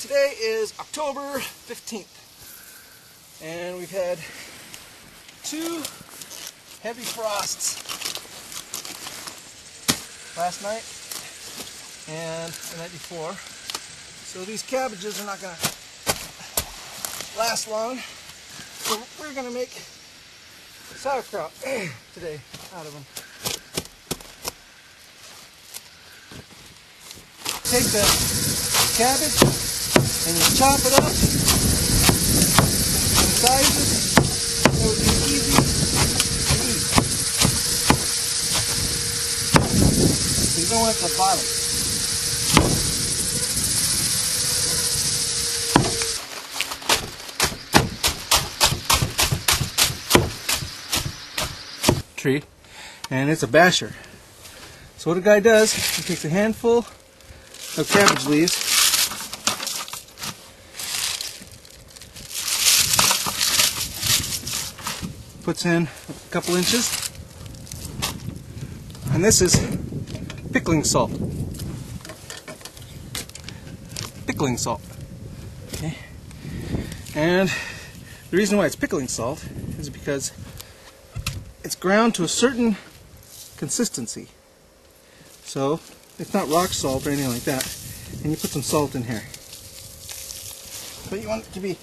Today is October 15th, and we've had 2 heavy frosts last night and the night before. So these cabbages are not going to last long. So we're going to make sauerkraut today out of them. Take the cabbage and you chop it up in sizes that would be easy to eat. So you don't want the bottom. Tree, and it's a basher. So what a guy does, he takes a handful of cabbage leaves, puts in a couple inches, and this is pickling salt. Pickling salt. Okay. And the reason why it's pickling salt is because it's ground to a certain consistency. So it's not rock salt or anything like that. And you put some salt in here. But you want it to be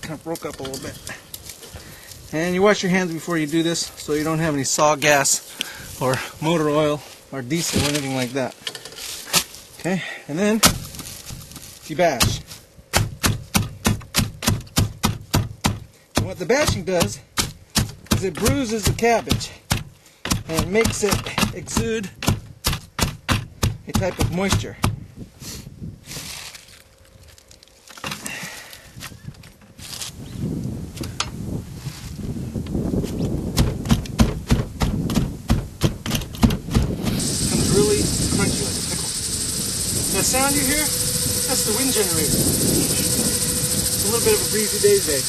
kind of broke up a little bit. And you wash your hands before you do this so you don't have any saw gas or motor oil or diesel or anything like that. Okay, and then you bash. And what the bashing does is it bruises the cabbage and it makes it exude a type of moisture. Really crunchy like a pickle. That sound you hear? That's the wind generator. It's a little bit of a breezy day today.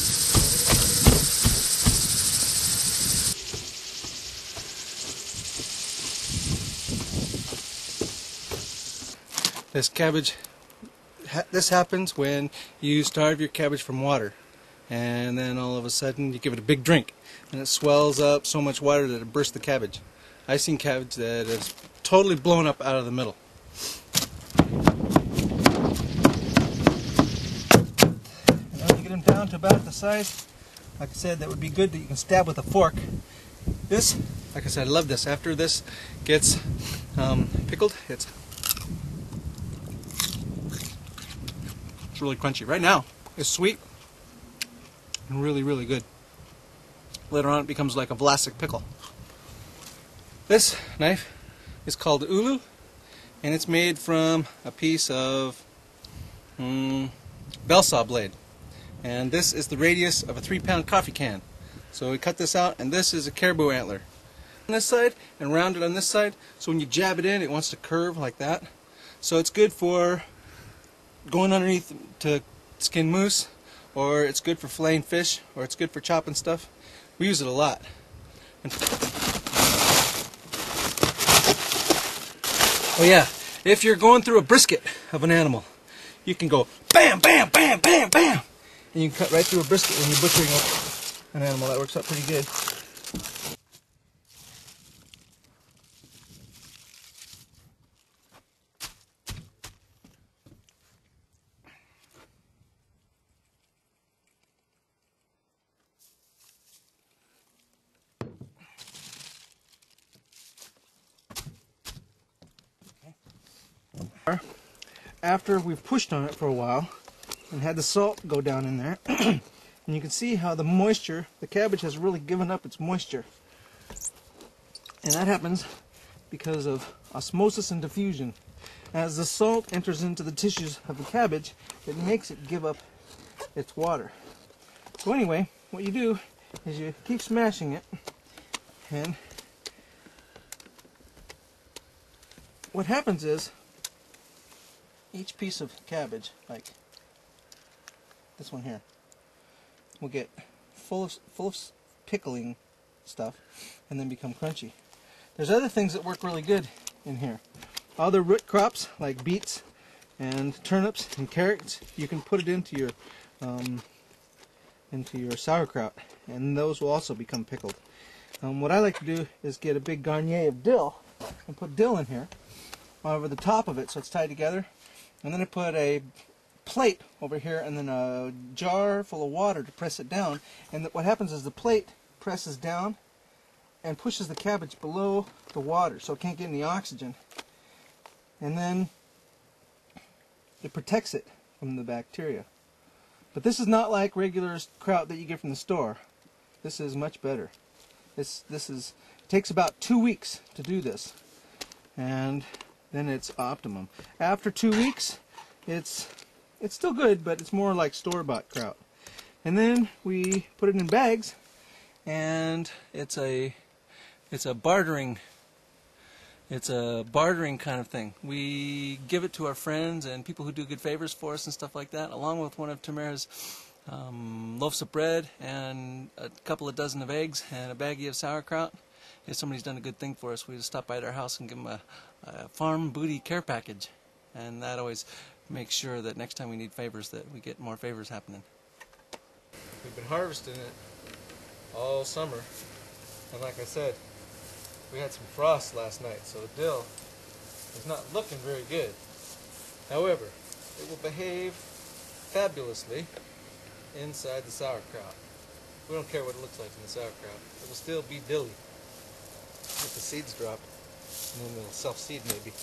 This cabbage, this happens when you starve your cabbage from water, and then all of a sudden you give it a big drink, and it swells up so much water that it bursts the cabbage. I've seen cabbage that is totally blown up out of the middle. And then when you get them down to about the size, like I said, that would be good that you can stab with a fork. This, like I said, I love this. After this gets pickled, it's really crunchy. Right now, it's sweet and really, really good. Later on, it becomes like a Vlasic pickle. This knife is called ulu, and it's made from a piece of bell saw blade. And this is the radius of a 3-pound coffee can. So we cut this out, and this is a caribou antler on this side and rounded on this side. So when you jab it in, it wants to curve like that. So it's good for going underneath to skin moose, or it's good for filleting fish, or it's good for chopping stuff. We use it a lot. Oh yeah, if you're going through a brisket of an animal, you can go bam, bam, bam, bam, bam, and you can cut right through a brisket when you're butchering an animal. That works out pretty good. After we've pushed on it for a while and had the salt go down in there, and you can see how the moisture, the cabbage has really given up its moisture. And that happens because of osmosis and diffusion. As the salt enters into the tissues of the cabbage, it makes it give up its water. So anyway, what you do is you keep smashing it, and what happens is each piece of cabbage, like this one here, will get full of pickling stuff and then become crunchy. There's other things that work really good in here. Other root crops like beets and turnips and carrots, you can put it into your sauerkraut, and those will also become pickled. What I like to do is get a big garnier of dill and put dill in here over the top of it so it's tied together, and then I put a plate over here and then a jar full of water to press it down, and what happens is the plate presses down and pushes the cabbage below the water so it can't get any oxygen, and then it protects it from the bacteria. But this is not like regular kraut that you get from the store. This is much better. It takes about 2 weeks to do this, and then it's optimum. After 2 weeks, it's still good, but it's more like store-bought kraut. And then we put it in bags, and it's a bartering kind of thing. We give it to our friends and people who do good favors for us and stuff like that, along with one of Tamara's loaves of bread and a couple of dozen of eggs and a baggie of sauerkraut. If somebody's done a good thing for us, we just stop by their house and give them a farm booty care package, and that always makes sure that next time we need favors that we get more favors happening. We've been harvesting it all summer, and like I said, we had some frost last night, so the dill is not looking very good. However, it will behave fabulously inside the sauerkraut. We don't care what it looks like in the sauerkraut. It will still be dilly. If the seeds drop, and then it'll self-seed maybe.